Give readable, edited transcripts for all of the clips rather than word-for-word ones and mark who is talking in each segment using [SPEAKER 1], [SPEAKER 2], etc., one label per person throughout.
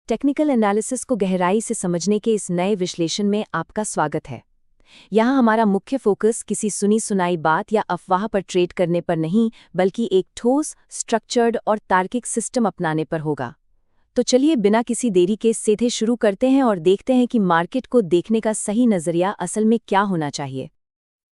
[SPEAKER 1] Technical analysis को गहराई से समझने के इस नए विश्लेषण में आपका स्वागत है। यहाँ हमारा मुख्य फोकस किसी सुनी सुनाई बात या अफवाह पर ट्रेड करने पर नहीं, बल्कि एक ठोस, स्ट्रक्चर्ड और तार्किक सिस्टम अपनाने पर होगा। तो चलिए बिना किसी देरी के सीधे शुरू करते हैं और देखते हैं कि मार्केट को देखने का सही नजरिया असल में क्या होना चाहिए।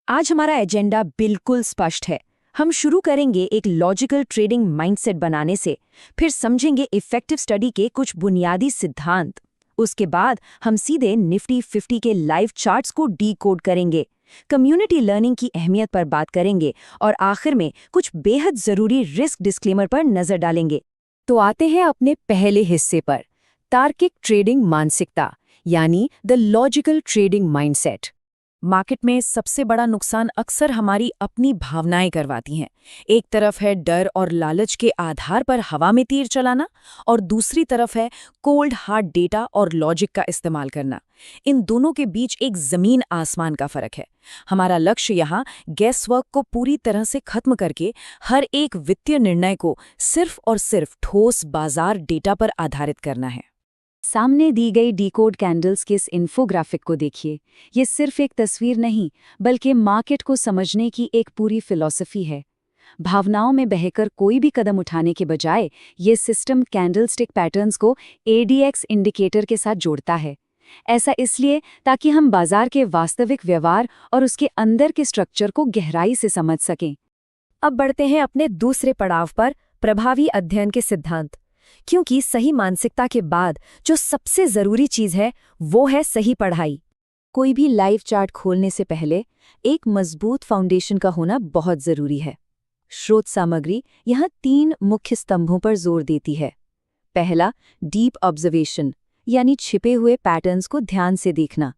[SPEAKER 2] आज हमारा एजेंडा बिल्कुल स्पष्ट है। हम शुरू करेंगे एक लॉजिकल ट्रेडिंग माइंडसेट बनाने से, फिर समझेंगे इफेक्टिव स्टडी के कुछ बुनियादी सिद्धांत। उसके बाद हम सीधे निफ्टी 50 के लाइव चार्ट्स को डीकोड करेंगे, कम्युनिटी लर्निंग की अहमियत पर बात करेंगे और आखिर में कुछ बेहद जरूरी रिस्क डिस्क्लेमर पर नजर डालेंगे।
[SPEAKER 1] तो आते हैं अपने पहले हिस्से पर, तार्किक ट्रेडिंग मानसिकता यानी the logical trading mindset.
[SPEAKER 2] Market में सबसे बड़ा नुकसान अक्सर हमारी अपनी भावनाएं करवाती हैं। एक तरफ है डर और लालच के आधार पर हवा में तीर चलाना, और दूसरी तरफ है कोल्ड हार्ड डेटा और लॉजिक का इस्तेमाल करना। इन दोनों के बीच एक जमीन आसमान का फर्क है। हमारा लक्ष्य यहाँ गैस वर्क को पूरी तरह से खत्म करके हर एक वित्तीय निर्णय को सिर्फ और सिर्फ ठोस बाजार डेटा पर आधारित करना है।
[SPEAKER 1] सामने दी गई डीकोड कैंडल्स के इस इन्फोग्राफिक को देखिए। ये सिर्फ एक तस्वीर नहीं, बल्कि मार्केट को समझने की एक पूरी फिलॉसफी है। भावनाओं में बहकर कोई भी कदम उठाने के बजाय ये सिस्टम कैंडलस्टिक पैटर्न्स को ADX इंडिकेटर के साथ जोड़ता है। ऐसा इसलिए ताकि हम बाजार के वास्तविक व्यवहार और उसके अंदर के स्ट्रक्चर को गहराई से समझ सकें।
[SPEAKER 2] अब बढ़ते हैं अपने दूसरे पड़ाव पर, प्रभावी अध्ययन के सिद्धांत। क्योंकि सही मानसिकता के बाद जो सबसे जरूरी चीज है वो है सही पढ़ाई।
[SPEAKER 1] कोई भी लाइव चार्ट खोलने से पहले एक मजबूत फाउंडेशन का होना बहुत जरूरी है। स्रोत सामग्री यहाँ 3 मुख्य स्तंभों पर जोर देती है। पहला, डीप ऑब्जर्वेशन यानी छिपे हुए पैटर्न्स को ध्यान से देखना।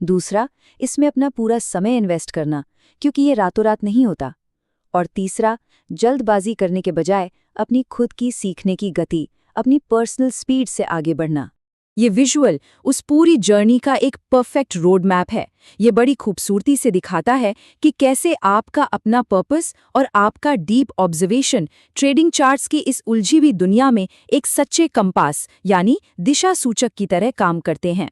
[SPEAKER 1] दूसरा, इसमें अपना पूरा समय इन्वेस्ट करना, क्योंकि ये रातों रात नहीं होता। और तीसरा, जल्दबाजी करने के बजाय अपनी खुद की सीखने की गति, अपनी पर्सनल स्पीड से आगे बढ़ना।
[SPEAKER 2] ये विजुअल उस पूरी जर्नी का एक परफेक्ट रोड मैप है। ये बड़ी खूबसूरती से दिखाता है कि कैसे आपका अपना पर्पस और आपका डीप ऑब्जर्वेशन ट्रेडिंग चार्ट्स की इस उलझी हुई दुनिया में एक सच्चे कंपास यानी दिशा सूचक की तरह काम करते हैं।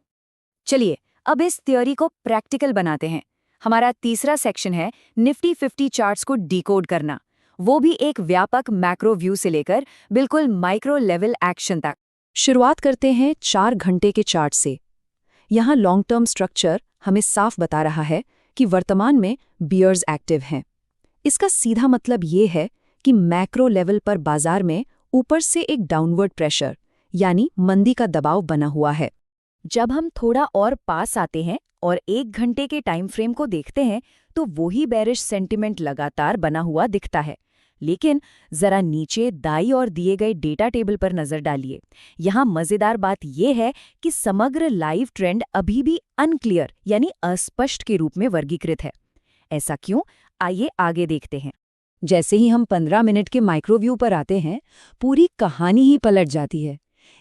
[SPEAKER 2] चलिए अब इस थ्योरी को प्रैक्टिकल बनाते हैं। हमारा तीसरा सेक्शन है निफ्टी 50 चार्ट्स को डिकोड करना, वो भी एक व्यापक मैक्रो व्यू से लेकर बिल्कुल माइक्रो लेवल एक्शन तक।
[SPEAKER 1] शुरुआत करते हैं 4 घंटे के चार्ट से। यहाँ लॉन्ग टर्म स्ट्रक्चर हमें साफ बता रहा है कि वर्तमान में बियर्स एक्टिव हैं। इसका सीधा मतलब ये है कि मैक्रो लेवल पर बाजार में ऊपर से एक डाउनवर्ड प्रेशर यानी मंदी का दबाव बना हुआ है।
[SPEAKER 2] जब हम थोड़ा और पास आते हैं और 1 घंटे के टाइम फ्रेम को देखते हैं तो वही बेरिश सेंटिमेंट लगातार बना हुआ दिखता है। लेकिन जरा नीचे दाईं ओर दिए गए डेटा टेबल पर नजर डालिए। यहाँ मजेदार बात यह है कि समग्र लाइव ट्रेंड अभी भी अनक्लियर यानी अस्पष्ट के रूप में वर्गीकृत है। ऐसा क्यों? आइए आगे देखते हैं।
[SPEAKER 1] जैसे ही हम 15 मिनट के माइक्रोव्यू पर आते हैं, पूरी कहानी ही पलट जाती है।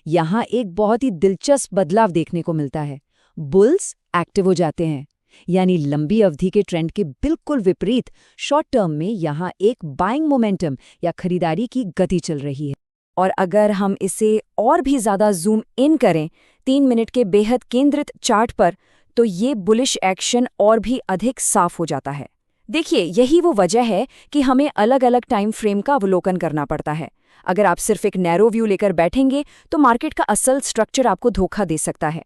[SPEAKER 1] यहाँ एक बहुत ही दिलचस्प बदलाव देखने को मिलता है। बुल्स एक्टिव हो जाते हैं, यानी लंबी अवधि के ट्रेंड के बिल्कुल विपरीत शॉर्ट टर्म में यहाँ एक बाइंग मोमेंटम या खरीदारी की गति चल रही है।
[SPEAKER 2] और अगर हम इसे और भी ज्यादा जूम इन करें 3 मिनट के बेहद केंद्रित चार्ट पर, तो ये बुलिश एक्शन और भी अधिक साफ हो जाता है। देखिए, यही वो वजह है कि हमें अलग अलग टाइम फ्रेम का अवलोकन करना पड़ता है। अगर आप सिर्फ एक नैरो व्यू लेकर बैठेंगे तो मार्केट का असल स्ट्रक्चर आपको धोखा दे सकता है।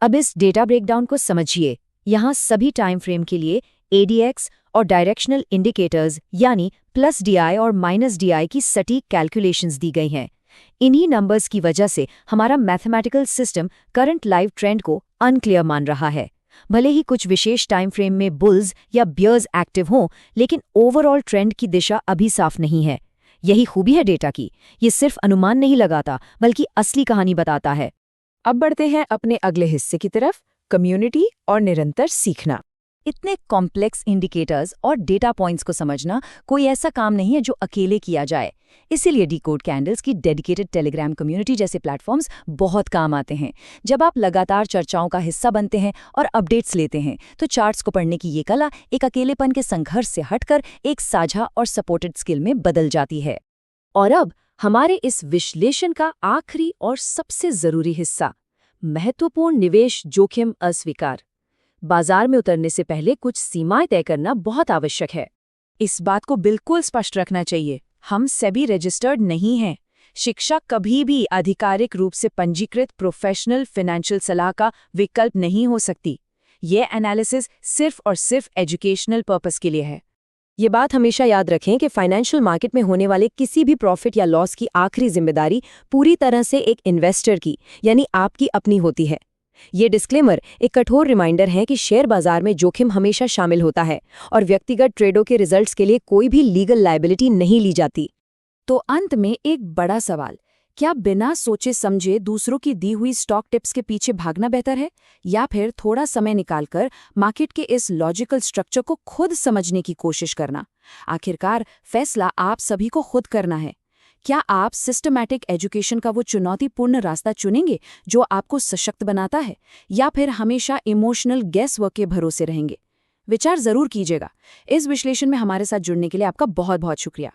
[SPEAKER 1] अब इस डेटा ब्रेकडाउन को समझिए। यहाँ सभी टाइम फ्रेम के लिए ADX और डायरेक्शनल इंडिकेटर्स यानी प्लस DI और माइनस DI की सटीक कैलकुलेशंस दी गई हैं। इन्हीं नंबर्स की वजह से हमारा mathematical system current live trend को अनक्लियर मान रहा है। भले ही कुछ विशेष टाइम फ्रेम में बुल्स या बियर्स एक्टिव हों, लेकिन ओवरऑल ट्रेंड की दिशा अभी साफ नहीं है। यही खूबी है डेटा की। ये सिर्फ अनुमान नहीं लगाता, बल्कि असली कहानी बताता है।
[SPEAKER 2] अब बढ़ते हैं अपने अगले हिस्से की तरफ, कम्युनिटी और निरंतर सीखना।
[SPEAKER 1] इतने कॉम्प्लेक्स इंडिकेटर्स और डेटा पॉइंट्स को समझना कोई ऐसा काम नहीं है जो अकेले किया जाए। इसीलिए डीकोड कैंडल्स की डेडिकेटेड टेलीग्राम कम्युनिटी जैसे प्लेटफॉर्म्स बहुत काम आते हैं। जब आप लगातार चर्चाओं का हिस्सा बनते हैं और अपडेट्स लेते हैं, तो चार्ट्स को पढ़ने की ये कला एक अकेलेपन के संघर्ष से हटकर एक साझा और सपोर्टेड स्किल में बदल जाती है। और अब
[SPEAKER 2] हमारे इस विश्लेषण का आखिरी और सबसे जरूरी हिस्सा, महत्वपूर्ण निवेश जोखिम अस्वीकार। बाजार में उतरने से पहले कुछ सीमाएं तय करना बहुत आवश्यक है।
[SPEAKER 3] इस बात को बिल्कुल स्पष्ट रखना चाहिए, हम सेबी रजिस्टर्ड नहीं हैं। शिक्षा कभी भी आधिकारिक रूप से पंजीकृत प्रोफेशनल फाइनेंशियल सलाह का विकल्प नहीं हो सकती। ये एनालिसिस सिर्फ और सिर्फ एजुकेशनल पर्पस के लिए है।
[SPEAKER 1] ये बात हमेशा याद रखें कि फाइनेंशियल मार्केट में होने वाले किसी भी प्रॉफिट या लॉस की आखिरी जिम्मेदारी पूरी तरह से एक इन्वेस्टर की, यानी आपकी अपनी होती है। ये डिस्क्लेमर एक कठोर रिमाइंडर है कि शेयर बाजार में जोखिम हमेशा शामिल होता है और व्यक्तिगत ट्रेडों के रिजल्ट्स के लिए कोई भी लीगल लायबिलिटी नहीं ली जाती।
[SPEAKER 2] तो अंत में एक बड़ा सवाल, क्या बिना सोचे समझे दूसरों की दी हुई स्टॉक टिप्स के पीछे भागना बेहतर है, या फिर थोड़ा समय निकालकर मार्केट के इस लॉजिकल स्ट्रक्चर को खुद समझने की कोशिश करना? आखिरकार फैसला आप सभी को खुद करना है। क्या आप सिस्टमैटिक एजुकेशन का वो चुनौतीपूर्ण रास्ता चुनेंगे जो आपको सशक्त बनाता है, या फिर हमेशा इमोशनल गैस वर्क के भरोसे रहेंगे? विचार जरूर कीजिएगा। इस विश्लेषण में हमारे साथ जुड़ने के लिए आपका बहुत बहुत शुक्रिया।